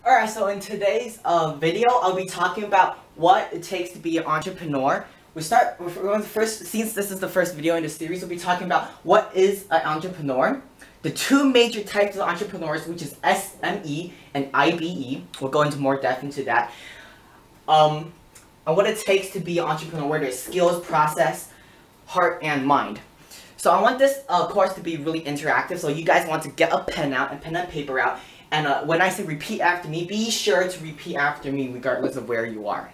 Alright, so in today's video, I'll be talking about what it takes to be an entrepreneur. Since this is the first video in the series, we'll be talking about what is an entrepreneur, the two major types of entrepreneurs, which is SME and IBE. We'll go into more depth into that. And what it takes to be an entrepreneur, where there's skills, process, heart, and mind. So I want this course to be really interactive, so you guys want to get a pen and paper out. And when I say repeat after me, be sure to repeat after me regardless of where you are.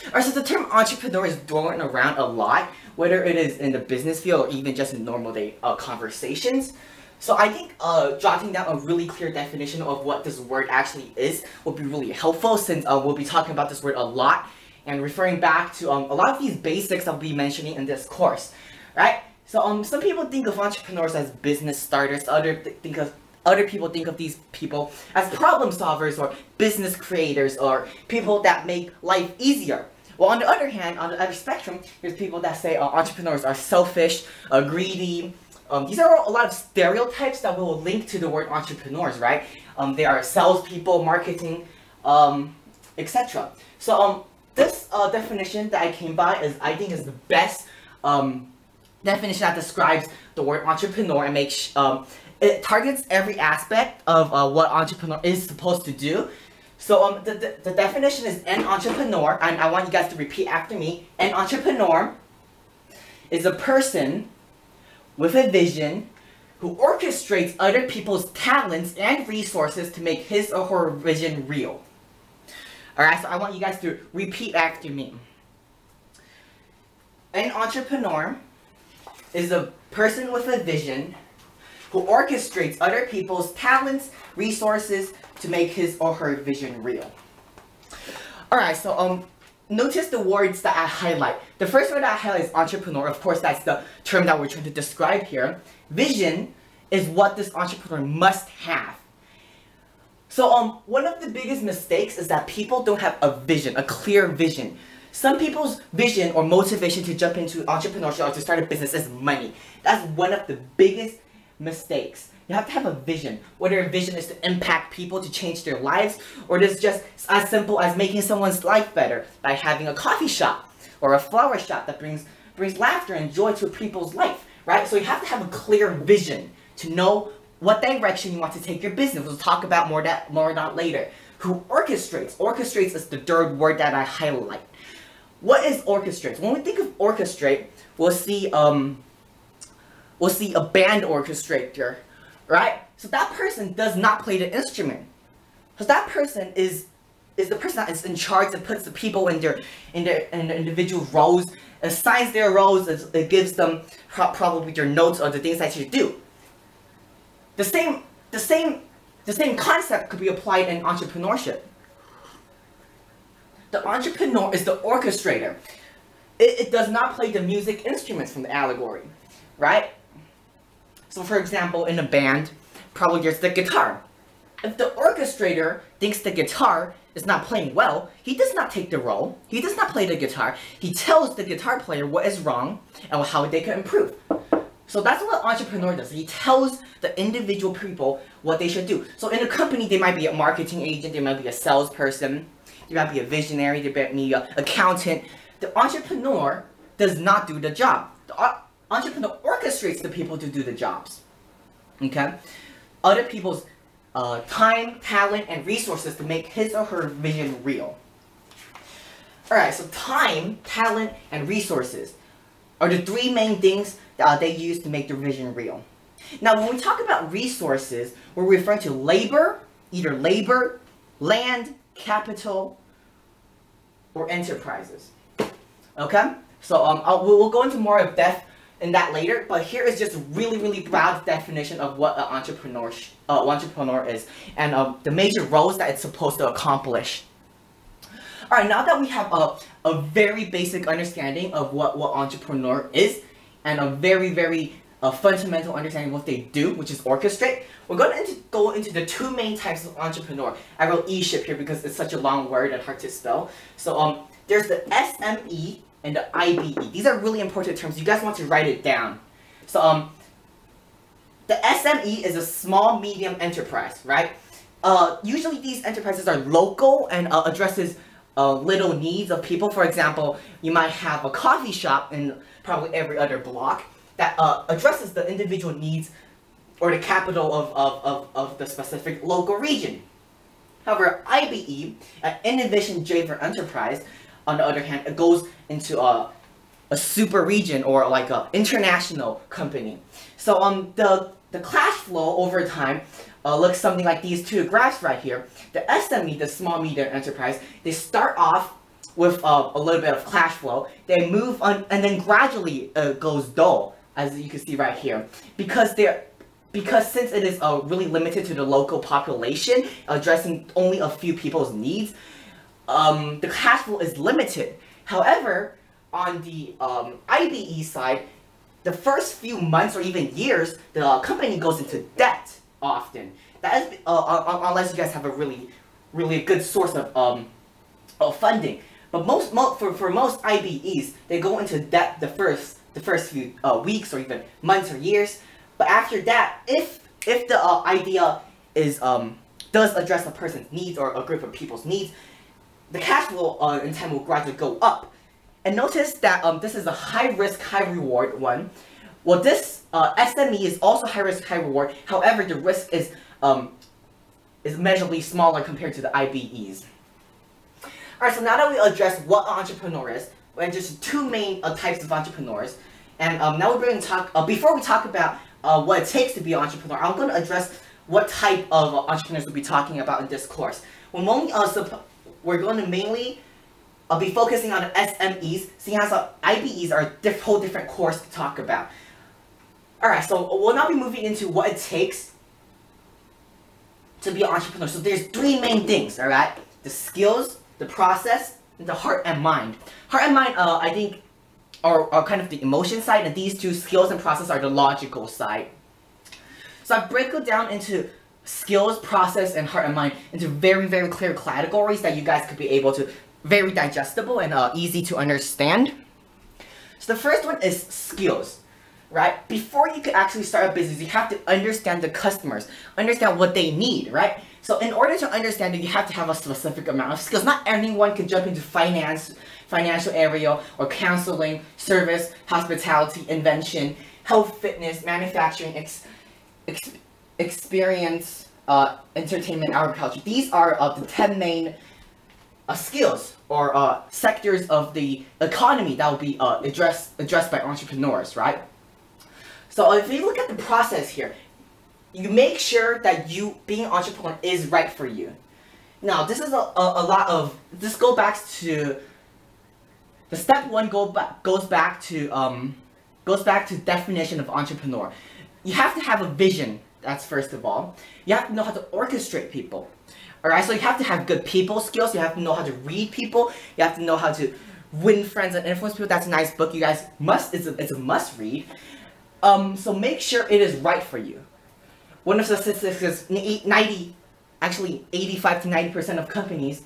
Alright, so the term entrepreneur is thrown around a lot, whether it is in the business field or even just in normal day conversations. So I think jotting down a really clear definition of what this word actually is will be really helpful, since we'll be talking about this word a lot and referring back to a lot of these basics I'll be mentioning in this course, right? So some people think of entrepreneurs as business starters, other people think of these people as problem solvers or business creators or people that make life easier. Well, on the other hand, on the other spectrum, there's people that say entrepreneurs are selfish, greedy. These are a lot of stereotypes that will link to the word entrepreneurs, right? They are salespeople, marketing, etc. So this definition that I came by I think is the best definition that describes the word entrepreneur and makes it targets every aspect of what entrepreneur is supposed to do. So the definition is an entrepreneur, and I want you guys to repeat after me. An entrepreneur is a person with a vision who orchestrates other people's talents and resources to make his or her vision real. Alright, so I want you guys to repeat after me. An entrepreneur is a person with a vision who orchestrates other people's talents, resources to make his or her vision real. Alright, so notice the words that I highlight. The first word that I highlight is entrepreneur. Of course, that's the term that we're trying to describe here. Vision is what this entrepreneur must have. So one of the biggest mistakes is that people don't have a vision, a clear vision. Some people's vision or motivation to jump into entrepreneurship or to start a business is money. That's one of the biggest mistakes. You have to have a vision, whether your vision is to impact people, to change their lives, or it is just as simple as making someone's life better by having a coffee shop or a flower shop that brings laughter and joy to people's life, right? So you have to have a clear vision to know what direction you want to take your business. We'll talk about more on that later. Who orchestrates? Orchestrates is the third word that I highlight. What is orchestrates? When we think of orchestrate, we'll see a band orchestrator, right? So that person does not play the instrument. So that person is the person that is in charge and puts the people in their individual roles, assigns their roles, it gives them probably their notes or the things that you do. The same concept could be applied in entrepreneurship. The entrepreneur is the orchestrator. It does not play the music instruments from the allegory, right? So for example, in a band, probably there's the guitar. If the orchestrator thinks the guitar is not playing well, he does not take the role. He does not play the guitar. He tells the guitar player what is wrong and how they can improve. So that's what an entrepreneur does. He tells the individual people what they should do. So in a company, they might be a marketing agent, they might be a salesperson, they might be a visionary, they might be an accountant. The entrepreneur does not do the job. The entrepreneur orchestrates the people to do the jobs. Okay? Other people's time, talent, and resources to make his or her vision real. Alright, so time, talent, and resources are the three main things that they use to make their vision real. Now, when we talk about resources, we're referring to labor, either labor, land, capital, or enterprises. Okay? So we'll go into more of depth in that later, but here is just a really broad definition of what an entrepreneur is and the major roles that it's supposed to accomplish. Alright, now that we have a very basic understanding of what entrepreneur is and a very fundamental understanding of what they do, which is orchestrate, we're going to go into the two main types of entrepreneur. I wrote E-ship here because it's such a long word and hard to spell. So there's the SME and the IBE. These are really important terms. You guys want to write it down. So the SME is a small medium enterprise, right? Usually these enterprises are local and addresses little needs of people. For example, you might have a coffee shop in probably every other block that addresses the individual needs or the capital of the specific local region. However, IBE, an innovation-driven enterprise, on the other hand, it goes into a super region or like an international company. So the cash flow over time looks something like these two graphs right here. The SME, the small medium enterprise, they start off with a little bit of cash flow. They move on and then gradually goes dull, as you can see right here, because since it is really limited to the local population, addressing only a few people's needs, the cash flow is limited. However, on the IBE side, the first few months or even years, the company goes into debt often. That is unless you guys have a really good source of funding. But for most IBEs, they go into debt the first few weeks or even months or years. But after that, if the idea is does address a person's needs or a group of people's needs, the cash flow in time will gradually go up. And notice that this is a high risk, high reward one. Well, this SME is also high risk, high reward. However, the risk is measurably smaller compared to the IBEs. Alright, so now that we address what an entrepreneur is, and just two main types of entrepreneurs, and now we're going to talk, before we talk about what it takes to be an entrepreneur, I'm going to address what type of entrepreneurs we'll be talking about in this course. We're going to mainly be focusing on the SMEs, seeing as IBEs are a whole different course to talk about. Alright, so we'll now be moving into what it takes to be an entrepreneur. So there's three main things, alright? The skills, the process, and the heart and mind. Heart and mind, I think, are kind of the emotion side, and these two, skills and process, are the logical side. So I break it down into skills, process, and heart and mind into very, very clear categories that you guys could be able to, very digestible and easy to understand. So the first one is skills, right? Before you can actually start a business, you have to understand the customers, understand what they need, right? So in order to understand it, you have to have a specific amount of skills. Not anyone can jump into financial area, or counseling, service, hospitality, invention, health, fitness, manufacturing, experience, entertainment, agriculture. These are the 10 main skills or sectors of the economy that will be addressed by entrepreneurs, right? So if you look at the process here, you make sure that being an entrepreneur is right for you. Now, this is a lot of, this goes back to, the step one goes back to definition of entrepreneur. You have to have a vision, that's first of all. You have to know how to orchestrate people. Alright, so you have to have good people skills, you have to know how to read people, you have to know how to win friends and influence people. That's a nice book, you guys it's a must read. So make sure it is right for you. One of the statistics is 85 to 90% of companies,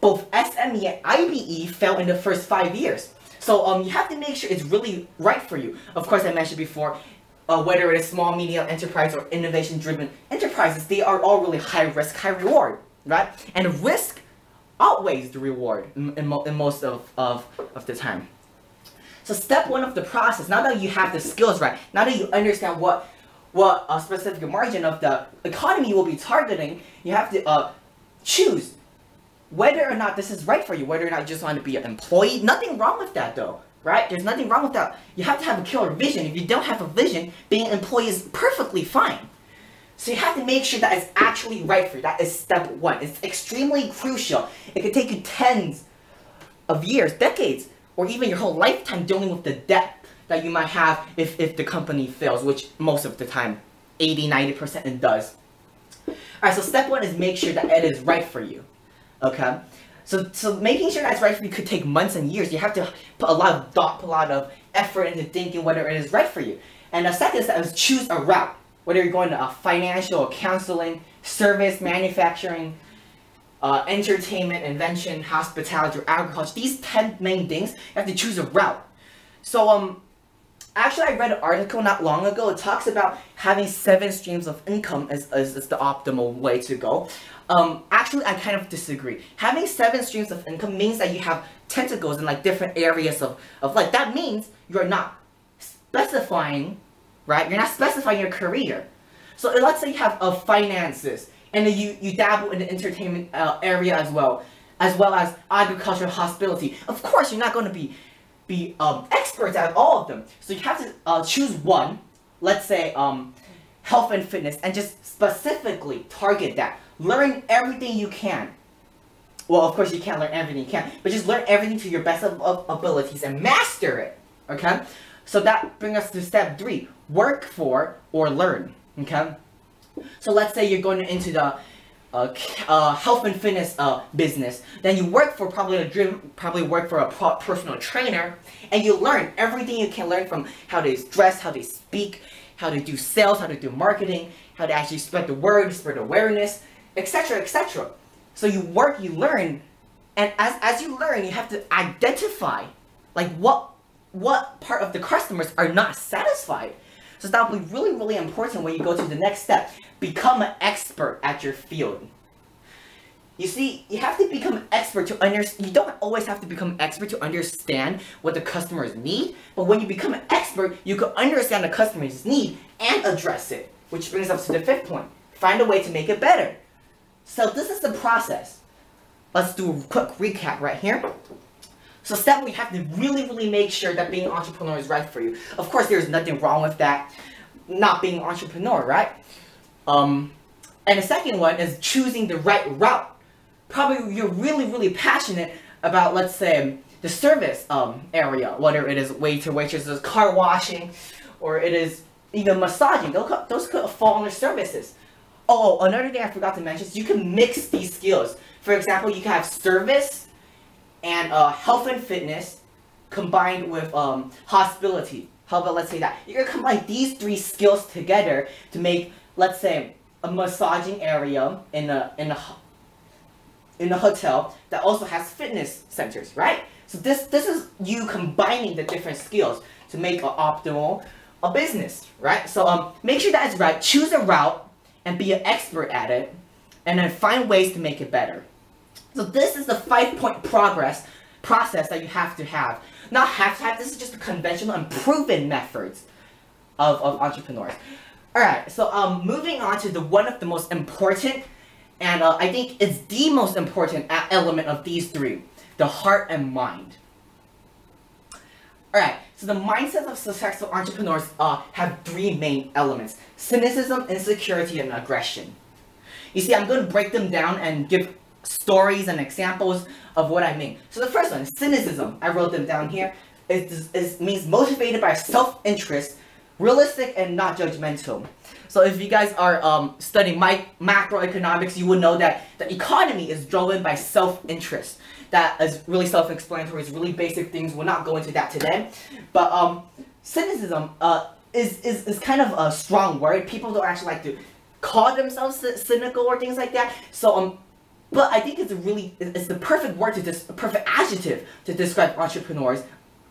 both SME and IBE, fail in the first 5 years. So you have to make sure it's really right for you. Of course, I mentioned before, whether it is small, medium enterprise or innovation-driven enterprises, they are all really high risk, high reward, right? And risk outweighs the reward in most of the time. So step one of the process, now that you have the skills right, now that you understand what a specific margin of the economy you will be targeting, you have to choose whether or not this is right for you, whether or not you just want to be an employee. Nothing wrong with that though, right? There's nothing wrong with that. You have to have a killer vision. If you don't have a vision, being an employee is perfectly fine. So you have to make sure that it's actually right for you. That is step one. It's extremely crucial. It could take you tens of years, decades, or even your whole lifetime dealing with the debt that you might have if the company fails, which most of the time, 80–90% it does. Alright, so step one is make sure that it is right for you. Okay? So making sure that's right for you could take months and years. You have to put a lot of thought, put a lot of effort into thinking whether it is right for you. And the second step is choose a route. Whether you're going to financial, counseling, service, manufacturing, entertainment, invention, hospitality, or agriculture. These 10 main things, you have to choose a route. So Actually, I read an article not long ago. It talks about having 7 streams of income is the optimal way to go. Actually, I kind of disagree. Having 7 streams of income means that you have tentacles in like different areas of life. That means you're not specifying, right? You're not specifying your career. So let's say you have finances, and then you dabble in the entertainment area as well as agriculture, hospitality. Of course, you're not going to be experts at all of them. So you have to choose one, let's say health and fitness, and just specifically target that. Learn everything you can. Well, of course you can't learn everything you can, but just learn everything to your best of abilities and master it, okay? So that brings us to step 3, work for or learn, okay? So let's say you're going into the health and fitness business, then you work for probably a gym, probably work for a personal trainer, and you learn everything you can learn from how they dress, how they speak, how to do sales, how to do marketing, how to actually spread the word, spread awareness, etc., etc. So you work, you learn, and as you learn, you have to identify like what part of the customers are not satisfied. So that will be really, really important when you go to the next step. Become an expert at your field. You see, you have to become an expert to understand. You don't always have to become an expert to understand what the customers need, but when you become an expert, you can understand the customer's need and address it. Which brings us to the 5th point. Find a way to make it better. So this is the process. Let's do a quick recap right here. So step 1, you have to really, really make sure that being an entrepreneur is right for you. Of course, there's nothing wrong with that, not being an entrepreneur, right? And the second one is choosing the right route. Probably you're really, really passionate about, let's say, the service area, whether it is waiter, waitresses, car washing, or it is even massaging. Those could fall under services. Oh, another thing I forgot to mention is you can mix these skills. For example, you can have service and health and fitness combined with hospitality. How about let's say that you're gonna combine these 3 skills together to make, let's say, a massaging area in a hotel that also has fitness centers, right? So this is you combining the different skills to make an optimal business, right? So make sure that it's right. Choose a route and be an expert at it, and then find ways to make it better. So this is the 5-point process that you have to have. Not have to have, this is just the conventional and proven methods of entrepreneurs. Alright, so moving on to one of the most important, and I think it's the most important element of these 3, the heart and mind. Alright, so the mindset of successful entrepreneurs have 3 main elements: cynicism, insecurity, and aggression. You see, I'm going to break them down and give stories and examples of what I mean. So the first one, cynicism, I wrote them down here. It means motivated by self-interest, realistic and not judgmental. So if you guys are studying macroeconomics, you will know that the economy is driven by self-interest. That is really self-explanatory. It's really basic things. We'll not go into that today. But cynicism is kind of a strong word. People don't actually like to call themselves cynical or things like that. So but I think it's the perfect word perfect adjective to describe entrepreneurs,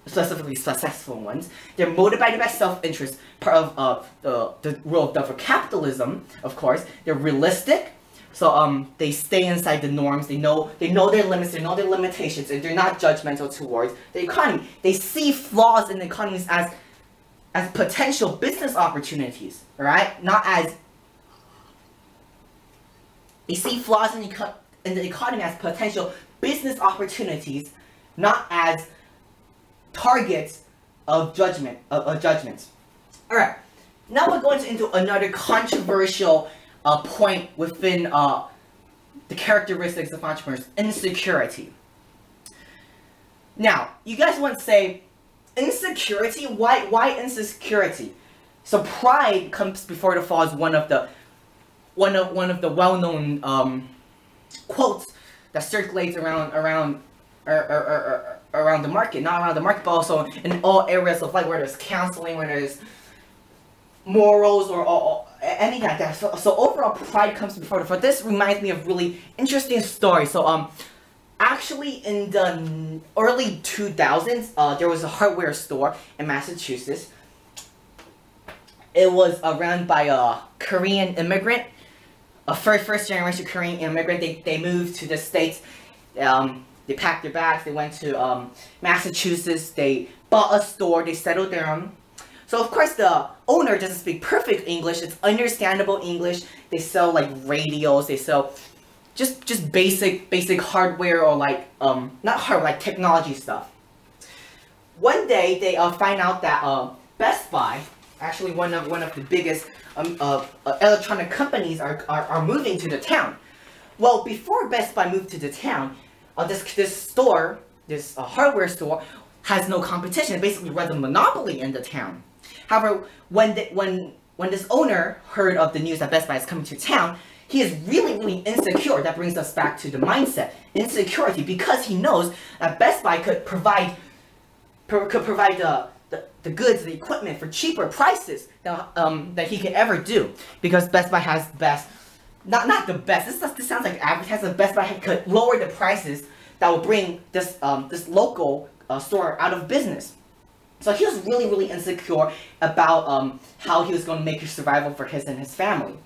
specifically successful ones. They're motivated by self-interest, part of the world of capitalism, of course. They're realistic, so they stay inside the norms. They know their limits, they know their limitations, and they're not judgmental towards the economy. They see flaws in the economies as potential business opportunities, right? Not as they see flaws in the economy as potential business opportunities, not as targets of judgments. Alright, now we're going into another controversial point within the characteristics of entrepreneurs: insecurity. Now, you guys want to say, insecurity? Why insecurity? So pride comes before the fall is one of the well-known quotes that circulates around the market, not around the market, but also in all areas of life, whether it's counseling, whether it's morals, or anything like that. So overall, pride comes before the fall. This reminds me of really interesting story. So actually in the early 2000s, there was a hardware store in Massachusetts, It was run by a Korean immigrant, a first generation Korean immigrant. They moved to the States. They packed their bags. They went to Massachusetts. They bought a store. They settled down. So of course the owner doesn't speak perfect English. It's understandable English. They sell like radios. They sell just basic hardware, or like not hardware, like technology stuff. One day they find out that Best Buy, actually one of the biggest electronic companies, are moving to the town. Well, before Best Buy moved to the town, this store, this hardware store, has no competition. It basically runs a monopoly in the town. However, when this owner heard of the news that Best Buy is coming to town, he is really insecure. That brings us back to the mindset, insecurity, because he knows that Best Buy could provide the goods, the equipment for cheaper prices that he could ever do, because Best Buy has best. Not the best. This sounds like advertising. Best Buy could lower the prices that will bring this local store out of business. So he was really insecure about how he was going to make a survival for his and his family.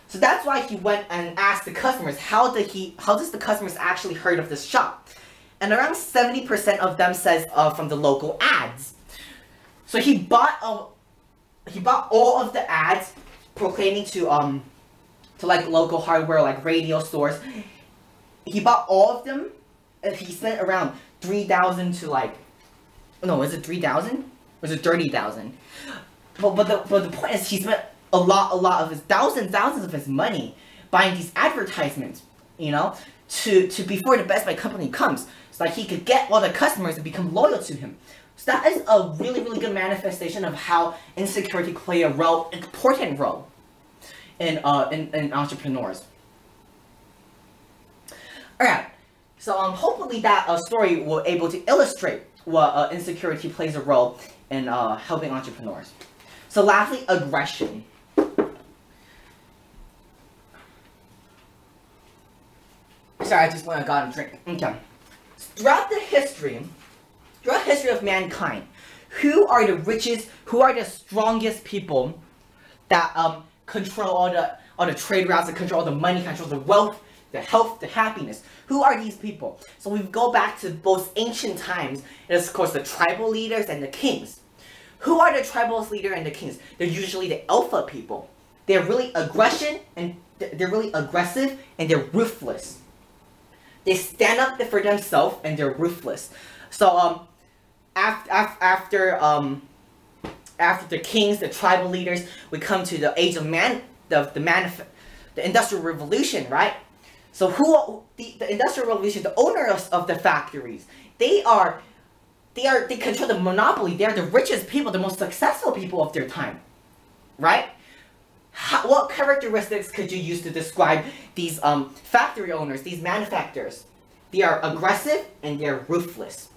So that's why he went and asked the customers, how does the customers actually heard of this shop? And around 70% of them says from the local ads. So he bought all of the ads proclaiming to like local hardware, like radio stores. He bought all of them, and he spent around 3,000 to like, no, is it 3,000? Or is it 30,000? But the point is, he spent a lot of his thousands of his money buying these advertisements, you know, to before the Best Buy company comes, so that he could get all the customers to become loyal to him. So that is a really good manifestation of how insecurity play an important role in entrepreneurs. Alright, so hopefully that story will able to illustrate what insecurity plays a role in helping entrepreneurs. So lastly, aggression. Sorry, I just went and got a drink. Okay. Throughout the history of mankind, who are the richest, who are the strongest people that control all the trade routes, that control all the money, control the wealth, the health, the happiness? Who are these people? So we go back to both ancient times, and of course the tribal leaders and the kings. Who are the tribal leader and the kings? They're usually the alpha people. They're really aggressive and they're ruthless. They stand up for themselves and they're ruthless. So after the kings, the tribal leaders, we come to the age of the Industrial Revolution, right? So the Industrial Revolution, the owners of the factories, they control the monopoly. They are the richest people, the most successful people of their time, right? What characteristics could you use to describe these factory owners, these manufacturers? They are aggressive and they're ruthless.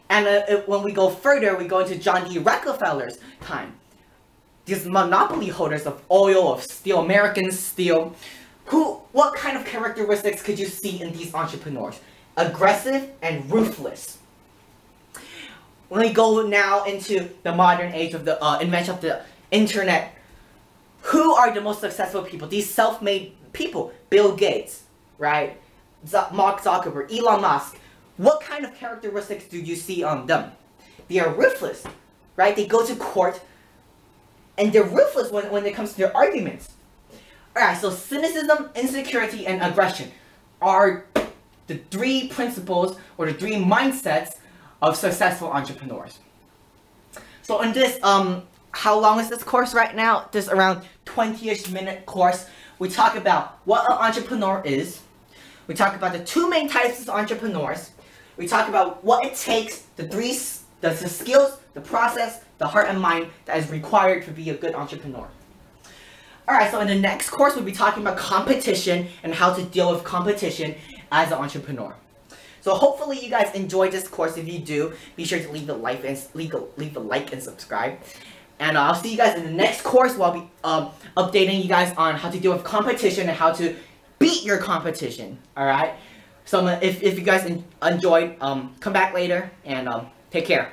And when we go further, we go into John D. Rockefeller's time. These monopoly holders of oil, of steel, American steel. What kind of characteristics could you see in these entrepreneurs? Aggressive and ruthless. When we go now into the modern age of the invention of the internet, who are the most successful people? These self-made people. Bill Gates, right? Mark Zuckerberg, Elon Musk. What kind of characteristics do you see on them? They are ruthless, right? They go to court, and they're ruthless when it comes to their arguments. Alright, so cynicism, insecurity, and aggression are the three principles, or the three mindsets of successful entrepreneurs. So in this, how long is this course right now? This around 20-ish minute course. We talk about what an entrepreneur is. We talk about the two main types of entrepreneurs. We talk about what it takes, the skills, the process, the heart and mind that is required to be a good entrepreneur. Alright, so in the next course, we'll be talking about competition and how to deal with competition as an entrepreneur. So hopefully you guys enjoyed this course. If you do, be sure to leave a like and subscribe. And I'll see you guys in the next course where I'll be updating you guys on how to deal with competition and how to beat your competition. Alright? So if you guys enjoyed, come back later and take care.